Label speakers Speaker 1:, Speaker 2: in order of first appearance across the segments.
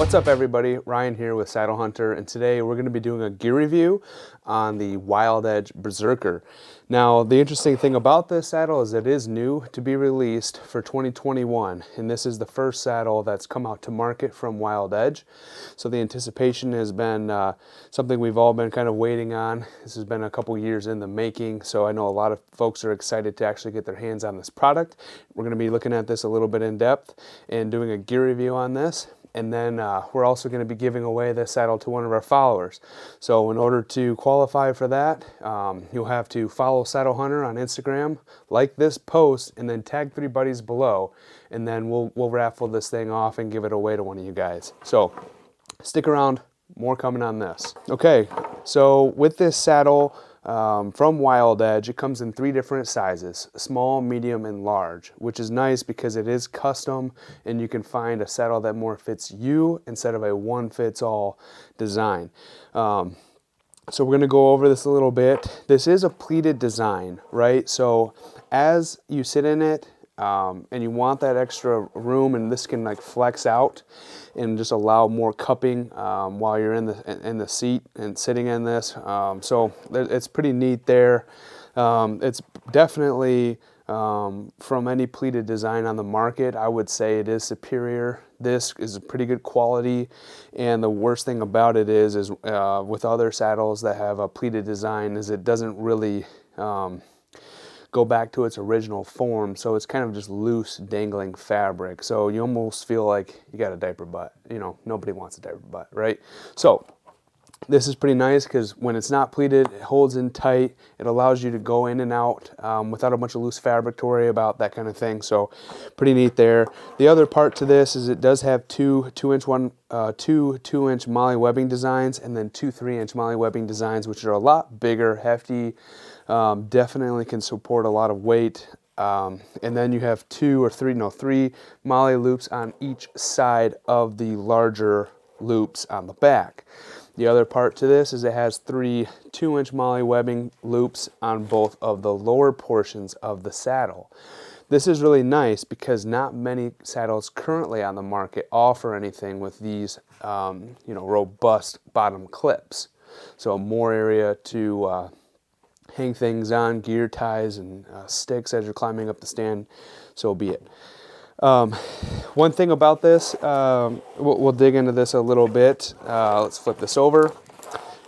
Speaker 1: What's up everybody, Ryan here with Saddle Hunter, and today we're going to be doing a gear review on the Wild Edge Berserker. Now the interesting thing about this saddle is it is new to be released for 2021, and this is the first saddle that's come out to market from Wild Edge. So the anticipation has been something we've all been kind of waiting on. This has been a couple years in the making, so I know a lot of folks are excited to actually get their hands on this product. We're going to be looking at this a little bit in depth and doing a gear review on this. And then we're also going to be giving away this saddle to one of our followers. So in order to qualify for that, you'll have to follow Saddle Hunter on Instagram, like this post, and then tag 3 buddies below. And then we'll raffle this thing off and give it away to one of you guys. So stick around, more coming on this. Okay, so with this saddle, from Wild Edge, it comes in 3 different sizes: small, medium, and large, which is nice because it is custom and you can find a saddle that more fits you instead of a one-fits-all design. So we're going to go over this a little bit. This is a pleated design, right? So as you sit in it, and you want that extra room, and this can like flex out and just allow more cupping while you're in the seat and sitting in this. So it's pretty neat there. It's definitely from any pleated design on the market, I would say it is superior. This is a pretty good quality, and the worst thing about it is with other saddles that have a pleated design is it doesn't really go back to its original form, so it's kind of just loose dangling fabric, so you almost feel like you got a diaper butt. You know, nobody wants a diaper butt, right? So this is pretty nice because when it's not pleated, it holds in tight. It allows you to go in and out without a bunch of loose fabric to worry about, that kind of thing. So pretty neat there. The other part to this is it does have two 2-inch molly webbing designs, and then 2 3-inch molly webbing designs, which are a lot bigger, hefty. Definitely can support a lot of weight. And then you have 3 molly loops on each side of the larger loops on the back. The other part to this is it has 3 2-inch molly webbing loops on both of the lower portions of the saddle. This is really nice because not many saddles currently on the market offer anything with these robust bottom clips. So more area to hang things on, gear ties and sticks as you're climbing up the stand, so be it. One thing about this, we'll dig into this a little bit. Let's flip this over,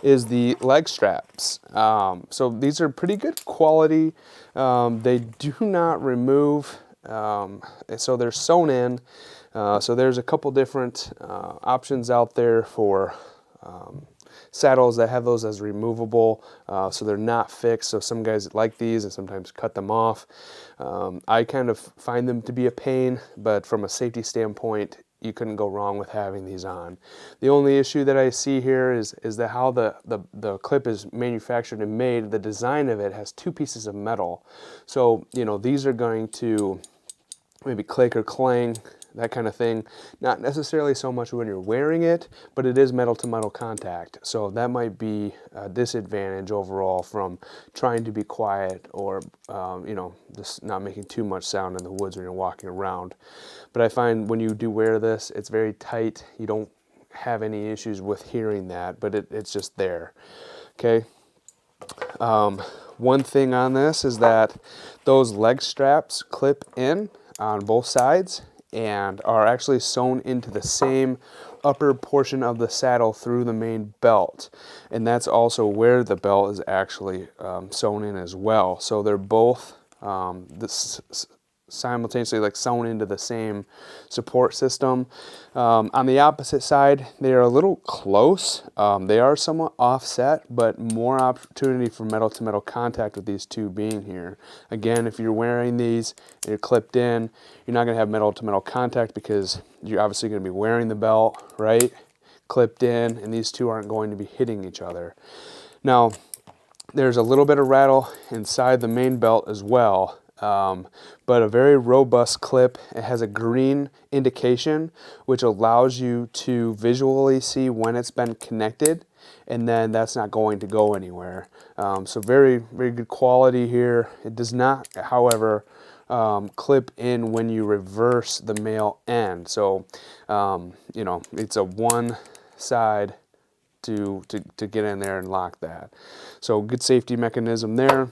Speaker 1: is the leg straps. So these are pretty good quality. They do not remove, so they're sewn in. So there's a couple different options out there for saddles that have those as removable, so they're not fixed. So some guys like these and sometimes cut them off. I kind of find them to be a pain, but from a safety standpoint, you couldn't go wrong with having these on. The only issue that I see here is that how the clip is manufactured and made. The design of it has 2 pieces of metal, so these are going to maybe click or clang, that kind of thing. Not necessarily so much when you're wearing it, but it is metal to metal contact, so that might be a disadvantage overall from trying to be quiet or just not making too much sound in the woods when you're walking around. But I find when you do wear this, it's very tight. You don't have any issues with hearing that, but it's just there. Okay. One thing on this is that those leg straps clip in on both sides and are actually sewn into the same upper portion of the saddle through the main belt, and that's also where the belt is actually sewn in as well. So they're both simultaneously like sewn into the same support system. On the opposite side, they are a little close. They are somewhat offset, but more opportunity for metal to metal contact with these 2 being here. Again, if you're wearing these and you're clipped in, you're not going to have metal to metal contact because you're obviously going to be wearing the belt, right? Clipped in, and these 2 aren't going to be hitting each other. Now, there's a little bit of rattle inside the main belt as well. But a very robust clip. It has a green indication, which allows you to visually see when it's been connected, and then that's not going to go anywhere. So very, very good quality here. It does not, however, clip in when you reverse the male end. So, you know, it's a one side to get in there and lock that. So good safety mechanism there.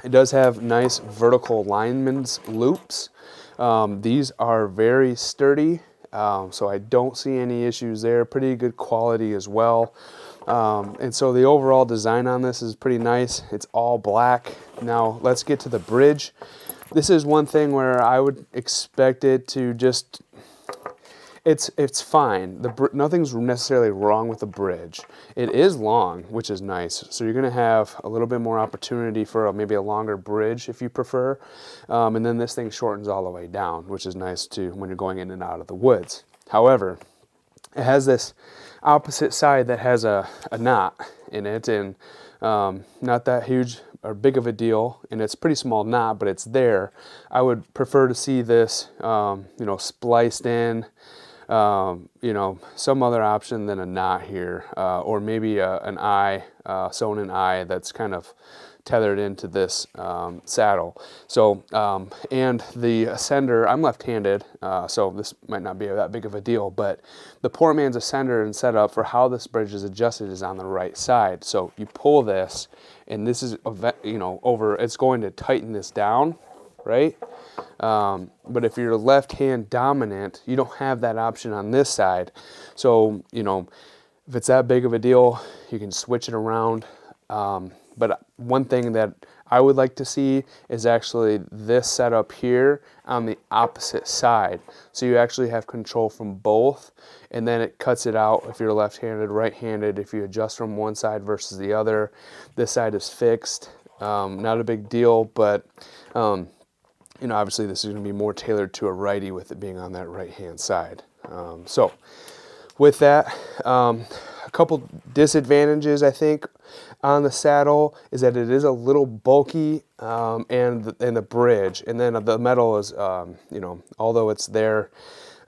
Speaker 1: It does have nice vertical lineman's loops. These are very sturdy, so I don't see any issues there. Pretty good quality as well. And so the overall design on this is pretty nice. It's all black. Now let's get to the bridge. This is one thing where I would expect it to just, it's fine. Nothing's necessarily wrong with the bridge. It is long, which is nice. So you're gonna have a little bit more opportunity for maybe a longer bridge if you prefer. And then this thing shortens all the way down, which is nice too when you're going in and out of the woods. However, it has this opposite side that has a knot in it, and not that huge or big of a deal, and it's a pretty small knot, but it's there. I would prefer to see this, you know, spliced in, you know, some other option than a knot here, or maybe an eye, sewn in eye that's kind of tethered into this saddle. So, and the ascender, I'm left-handed, so this might not be that big of a deal, but the poor man's ascender and setup for how this bridge is adjusted is on the right side. So you pull this, and this is, you know, it's going to tighten this down, right? But if you're left hand dominant, you don't have that option on this side. So, you know, if it's that big of a deal, you can switch it around. But one thing that I would like to see is actually this setup here on the opposite side. So you actually have control from both, and then it cuts it out if you're left-handed, right-handed, if you adjust from one side versus the other. This side is fixed, not a big deal, but you know, obviously this is going to be more tailored to a righty with it being on that right-hand side. So with that, a couple disadvantages, I think, on the saddle is that it is a little bulky, and the bridge, and then the metal is, you know, although it's there,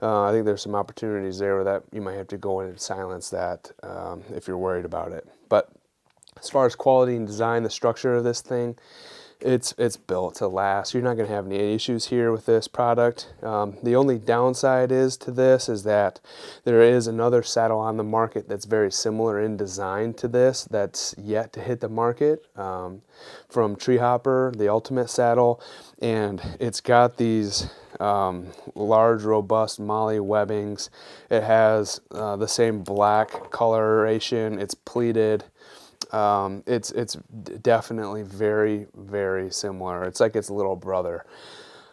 Speaker 1: I think there's some opportunities there where that you might have to go in and silence that if you're worried about it. But as far as quality and design, the structure of this thing, it's built to last. You're not going to have any issues here with this product. The only downside to this is that there is another saddle on the market that's very similar in design to this that's yet to hit the market, from Tree Hopper, the Ultimate Saddle, and it's got these large, robust molly webbings. It has the same black coloration. It's pleated. It's definitely very, very similar. It's like its little brother.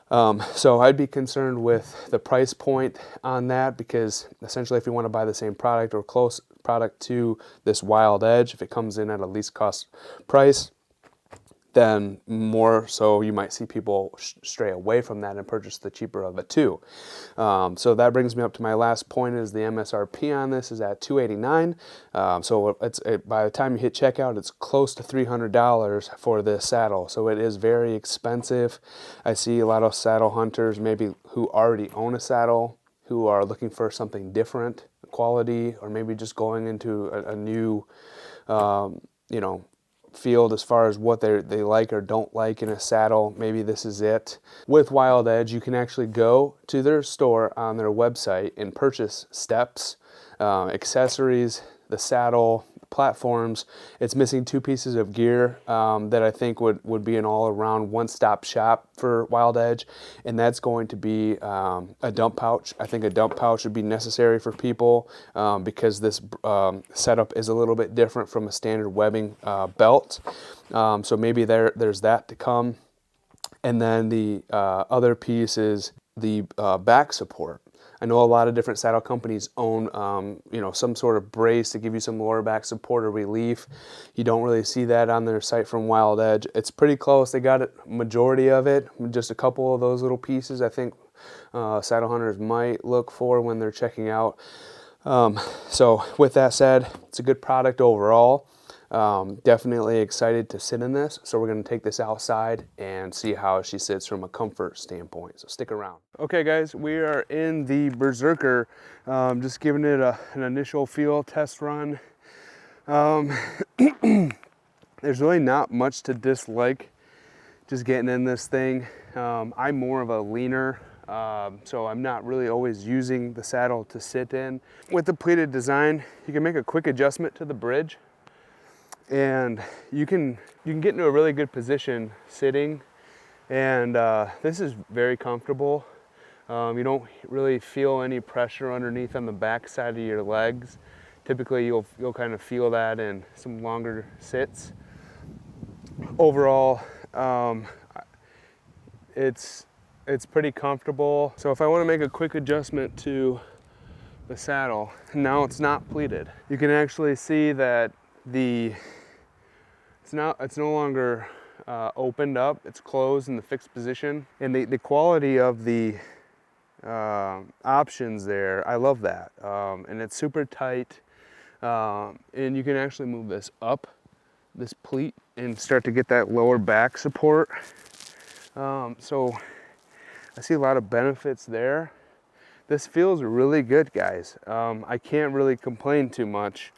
Speaker 1: So I'd be concerned with the price point on that, because essentially if you want to buy the same product or close product to this Wild Edge, if it comes in at a least cost price, then more so you might see people stray away from that and purchase the cheaper of the two. So that brings me up to my last point, is the MSRP on this is at $289. So by the time you hit checkout, it's close to $300 for this saddle. So it is very expensive. I see a lot of saddle hunters maybe who already own a saddle who are looking for something different, quality, or maybe just going into a new, you know, field as far as what they like or don't like in a saddle. Maybe this is it. With Wild Edge, you can actually go to their store on their website and purchase steps, accessories, the saddle, platforms. It's missing two pieces of gear that I think would be an all-around one-stop shop for Wild Edge, and that's going to be a dump pouch. I think a dump pouch would be necessary for people because this setup is a little bit different from a standard webbing belt. So maybe there's that to come. And then the other piece is the back support. I know a lot of different saddle companies own, you know, some sort of brace to give you some lower back support or relief. You don't really see that on their site from Wild Edge. It's pretty close. They got a majority of it, just a couple of those little pieces I think saddle hunters might look for when they're checking out. So with that said, it's a good product overall. Definitely excited to sit in this. So we're going to take this outside and see how she sits from a comfort standpoint. So stick around. Okay guys, we are in the Berserker, just giving it an initial feel test run. There's really not much to dislike just getting in this thing. I'm more of a leaner, so I'm not really always using the saddle to sit in. With the pleated design, you can make a quick adjustment to the bridge, and you can get into a really good position sitting, and this is very comfortable. You don't really feel any pressure underneath on the back side of your legs. Typically you'll kind of feel that in some longer sits. Overall, it's pretty comfortable. So if I want to make a quick adjustment to the saddle, now it's not pleated. You can actually see that it's no longer opened up. It's closed in the fixed position, and the quality of the options there, I love that. And it's super tight, and you can actually move this up, this pleat, and start to get that lower back support. So I see a lot of benefits there. This feels really good, guys. I can't really complain too much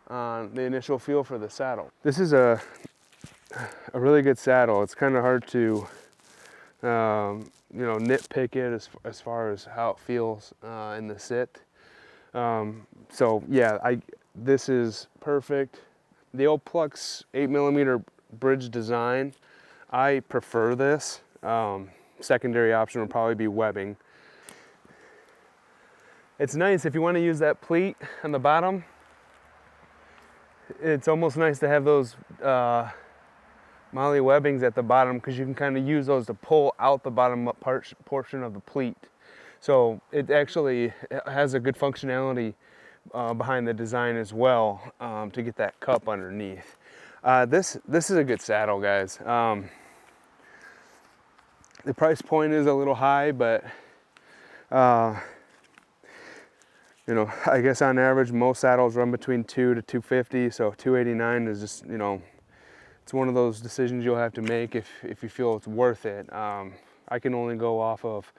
Speaker 1: on the initial feel for the saddle. This is a really good saddle. It's kind of hard to you know, nitpick it as far as how it feels in the sit. So yeah, this is perfect. The old Plux 8mm bridge design, I prefer this. Secondary option would probably be webbing. It's nice if you want to use that pleat on the bottom. It's almost nice to have those Molly webbings at the bottom, because you can kind of use those to pull out the bottom portion of the pleat. So it actually has a good functionality behind the design as well, to get that cup underneath. This is a good saddle, guys. The price point is a little high, but you know, I guess on average most saddles run between $200 to $250, so $289 is just, you know, it's one of those decisions you'll have to make if you feel it's worth it. I can only go off of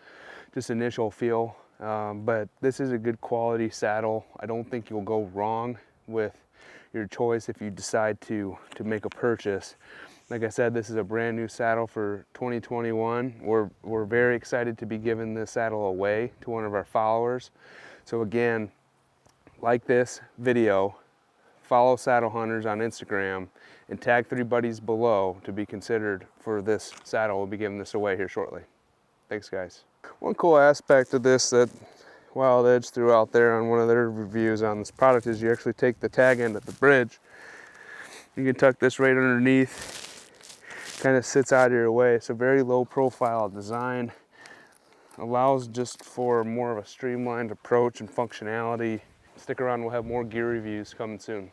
Speaker 1: just initial feel, but this is a good quality saddle. I don't think you'll go wrong with your choice if you decide to make a purchase. Like I said, this is a brand new saddle for 2021. We're very excited to be giving this saddle away to one of our followers. So again, like this video, follow Saddle Hunters on Instagram, and tag 3 buddies below to be considered for this saddle. We'll be giving this away here shortly. Thanks, guys. One cool aspect of this that Wild Edge threw out there on one of their reviews on this product is you actually take the tag end at the bridge. You can tuck this right underneath, kind of sits out of your way. It's a very low profile design. Allows just for more of a streamlined approach and functionality. Stick around, we'll have more gear reviews coming soon.